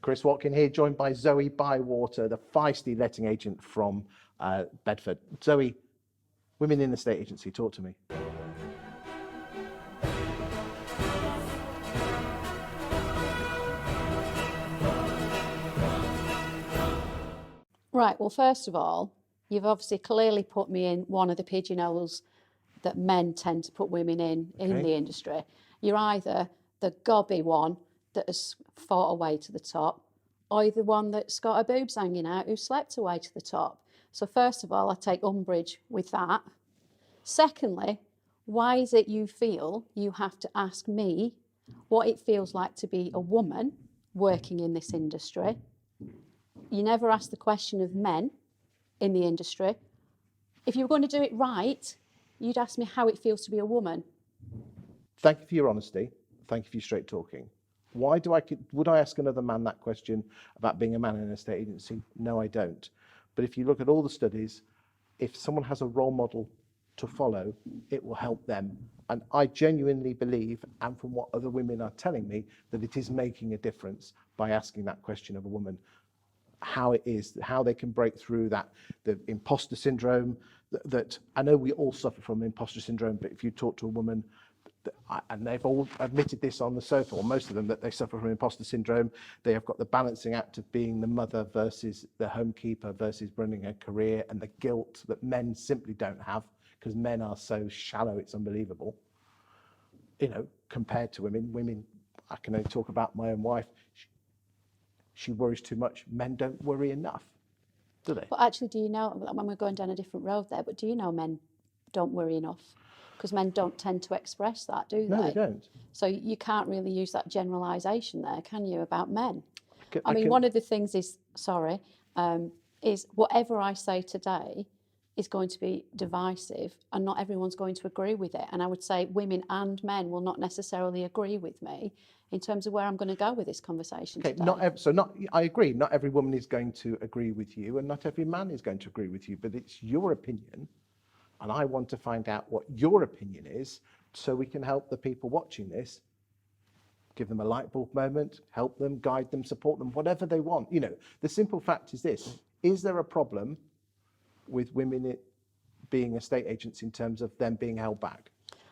Chris Watkin here, joined by Zoe Bywater, the feisty letting agent from Bedford. Zoe, women in the estate agency, talk to me. Right, well, first of all, you've obviously clearly put me in one of the pigeonholes that men tend to put women in the industry. You're either the gobby one that has fought her way to the top, or you're the one that's got her boobs hanging out who slept her way to the top. So first of all, I take umbrage with that. Secondly, why is it you feel you have to ask me what it feels like to be a woman working in this industry? You never ask the question of men in the industry. If you were going to do it right, you'd ask me how it feels to be a woman. Thank you for your honesty. Thank you for your straight talking. Would I ask another man that question about being a man in an estate agency? No, I don't. But if you look at all the studies, if someone has a role model to follow, it will help them. And I genuinely believe, and from what other women are telling me, that it is making a difference by asking that question of a woman. How it is, how they can break through that, the imposter syndrome, that I know we all suffer from imposter syndrome, but if you talk to a woman, and they've all admitted this on the sofa, or most of them, that they suffer from imposter syndrome. They have got the balancing act of being the mother versus the homekeeper versus running a career, and the guilt that men simply don't have, because men are so shallow, it's unbelievable. You know, compared to women. Women, I can only talk about my own wife. She worries too much. Men don't worry enough, do they? But actually, do you know, when we're going down a different road there, but do you know men don't worry enough? Because men don't tend to express that, do they? No, they don't. So you can't really use that generalisation there, can you, about men? I mean, one of the things is whatever I say today is going to be divisive, and not everyone's going to agree with it. And I would say women and men will not necessarily agree with me in terms of where I'm going to go with this conversation today. I agree. Not every woman is going to agree with you, and not every man is going to agree with you. But it's your opinion, and I want to find out what your opinion is, so we can help the people watching this. Give them a light bulb moment, help them, guide them, support them, whatever they want. You know, the simple fact is this: is there a problem with women being estate agents in terms of them being held back?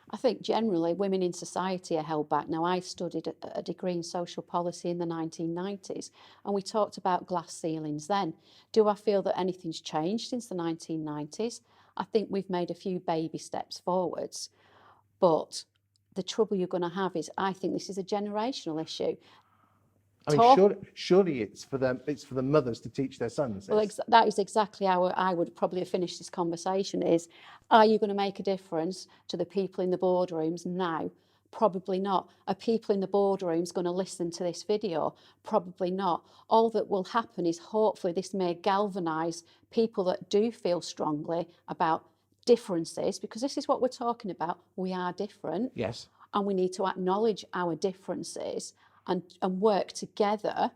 I think generally women in society are held back. Now, I studied a degree in social policy in the 1990s, and we talked about glass ceilings then. Do I feel that anything's changed since the 1990s? I think we've made a few baby steps forwards, but the trouble you're going to have is, I think this is a generational issue. I mean, surely it's for them. It's for the mothers to teach their sons. Well, that is exactly how I would probably have finished this conversation. Is, are you going to make a difference to the people in the boardrooms now? Probably not. Are people in the boardrooms going to listen to this video? Probably not. All that will happen is, hopefully this may galvanise people that do feel strongly about differences, because this is what we're talking about. We are different. Yes. And we need to acknowledge our differences and work together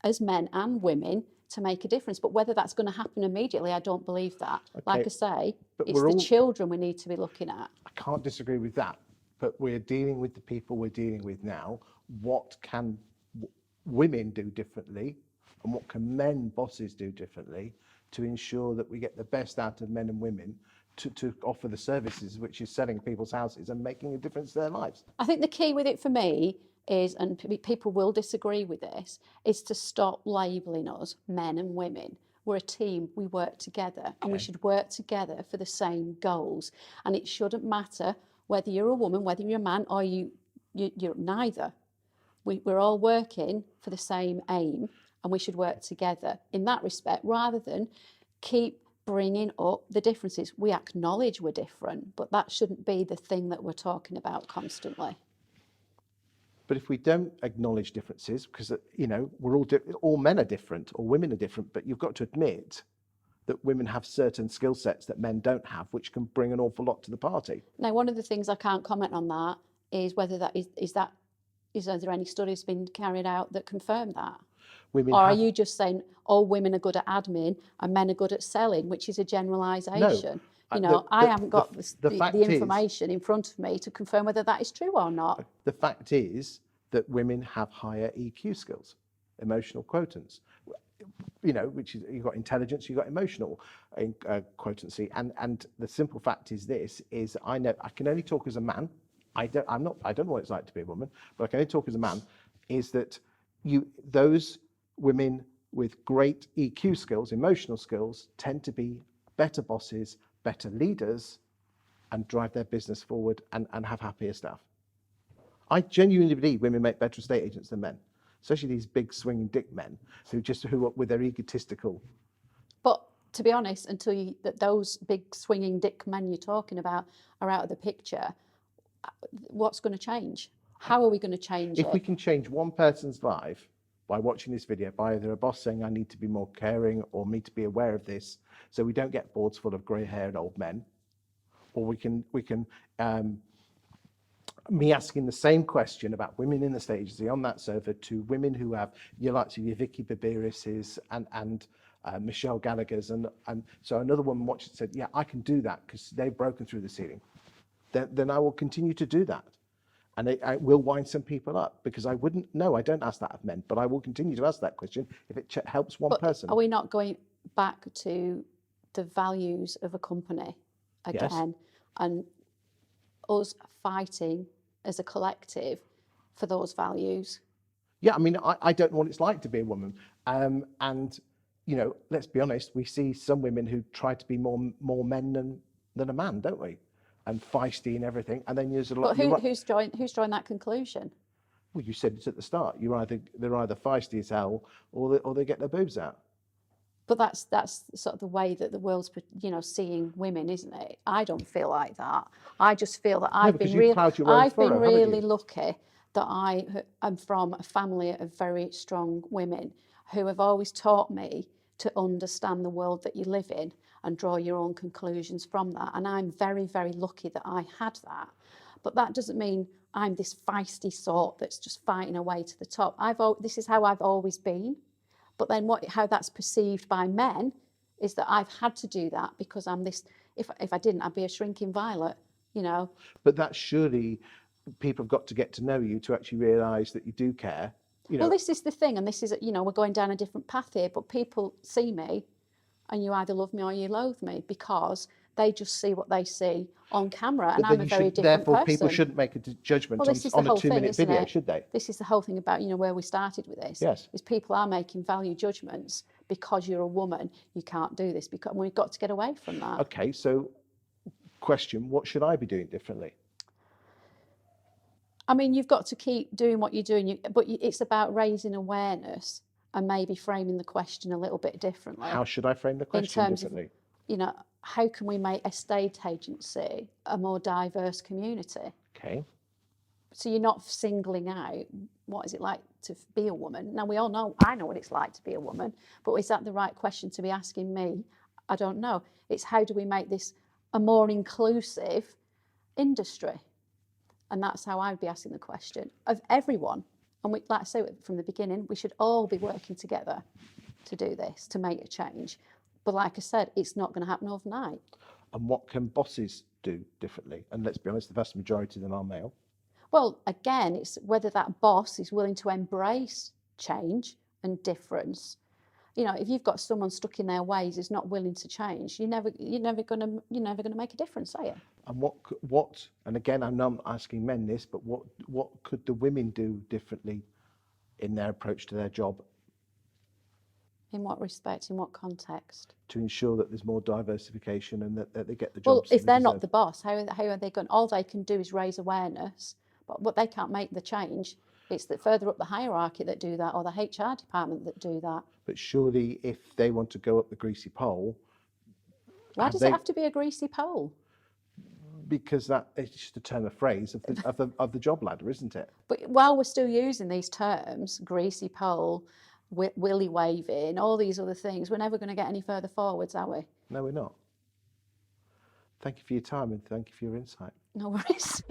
as men and women to make a difference. But whether that's going to happen immediately, I don't believe that. Okay. Like I say, but it's the children we need to be looking at. I can't disagree with that, but we're dealing with the people we're dealing with now. What can women do differently, and what can men bosses do differently to ensure that we get the best out of men and women to offer the services, which is selling people's houses and making a difference to their lives? I think the key with it for me is, and people will disagree with this, is to stop labelling us men and women. We're a team, we work together, and we should work together for the same goals. And it shouldn't matter whether you're a woman, whether you're a man, or you're neither. We're all working for the same aim, and we should work together in that respect, rather than keep bringing up the differences. We acknowledge we're different, but that shouldn't be the thing that we're talking about constantly. But if we don't acknowledge differences, because, you know, we're all men are different, or women are different, but you've got to admit that women have certain skill sets that men don't have, which can bring an awful lot to the party. Now, one of the things I can't comment on that is whether that is there any studies been carried out that confirm that? Or are you just saying all women are good at admin and men are good at selling, which is a generalisation? No. You know, I haven't got the information in front of me to confirm whether that is true or not. The fact is that women have higher EQ skills. emotional quotients. Which is, you've got intelligence, you've got emotional quotancy, and the simple fact is this: is I know I can only talk as a man. I don't know what it's like to be a woman, but I can only talk as a man. Is that those women with great EQ skills, emotional skills, tend to be better bosses, better leaders, and drive their business forward and have happier staff. I genuinely believe women make better estate agents than men, especially these big swinging dick men who with their egotistical. But to be honest, until those big swinging dick men you're talking about are out of the picture, what's going to change? How are we going to change it? If we can change one person's life by watching this video, by either a boss saying I need to be more caring or me to be aware of this, so we don't get boards full of grey-haired old men, or we can me asking the same question about women in the estate agency on that sofa to women who have your likes of your Vicky Biberises and Michelle Gallagher's, and so another woman watched it and said, yeah, I can do that because they've broken through the ceiling. Then I will continue to do that. And I will wind some people up, because I don't ask that of men, but I will continue to ask that question if it helps one person. Are we not going back to the values of a company again? Yes. And us fighting as a collective for those values? Yeah, I mean, I don't know what it's like to be a woman. And, let's be honest, we see some women who try to be more men than a man, don't we? And feisty and everything, and then there's a lot. But who's drawing that conclusion? Well, you said it at the start. They're either feisty as hell, or they get their boobs out. But that's sort of the way that the world's seeing women, isn't it? I don't feel like that. I just feel that I've been really lucky that I am from a family of very strong women who have always taught me to understand the world that you live in and draw your own conclusions from that. And I'm very, very lucky that I had that. But that doesn't mean I'm this feisty sort that's just fighting away to the top. This is how I've always been. But then how that's perceived by men is that I've had to do that because I'm this. If I didn't, I'd be a shrinking violet, But that surely people have got to get to know you to actually realise that you do care. Well, this is the thing, and this is, we're going down a different path here, but people see me and you either love me or you loathe me because they just see what they see on camera, and I'm a very different therefore, person. People shouldn't make a judgment on a 2-minute video, should they? This is the whole thing about, where we started with this. Yes. Is people are making value judgments because you're a woman, you can't do this, because we've got to get away from that. Okay, so question, what should I be doing differently? I mean, you've got to keep doing what you're doing, but it's about raising awareness and maybe framing the question a little bit differently. How should I frame the question differently? Of, how can we make estate agency a more diverse community? Okay. So you're not singling out what is it like to be a woman. Now, we all know, I know what it's like to be a woman, but is that the right question to be asking me? I don't know. It's how do we make this a more inclusive industry? And that's how I'd be asking the question of everyone. And like I say from the beginning, we should all be working together to do this, to make a change. But like I said, it's not going to happen overnight. And what can bosses do differently? And let's be honest, the vast majority of them are male. Well, again, it's whether that boss is willing to embrace change and difference. If you've got someone stuck in their ways who's not willing to change, you're never going to make a difference, are you? And what? And again, I'm not asking men this, but what could the women do differently in their approach to their job? In what respect? In what context? To ensure that there's more diversification and that they get the jobs. Well, if they're not the boss, how are they going? All they can do is raise awareness, but what they can't make the change. It's the further up the hierarchy that do that, or the HR department that do that. But surely, if they want to go up the greasy pole, why does it have to be a greasy pole? Because that is just a term of phrase of the job ladder, isn't it? But while we're still using these terms, greasy pole, willy waving, all these other things, we're never going to get any further forwards, are we? No, we're not. Thank you for your time and thank you for your insight. No worries.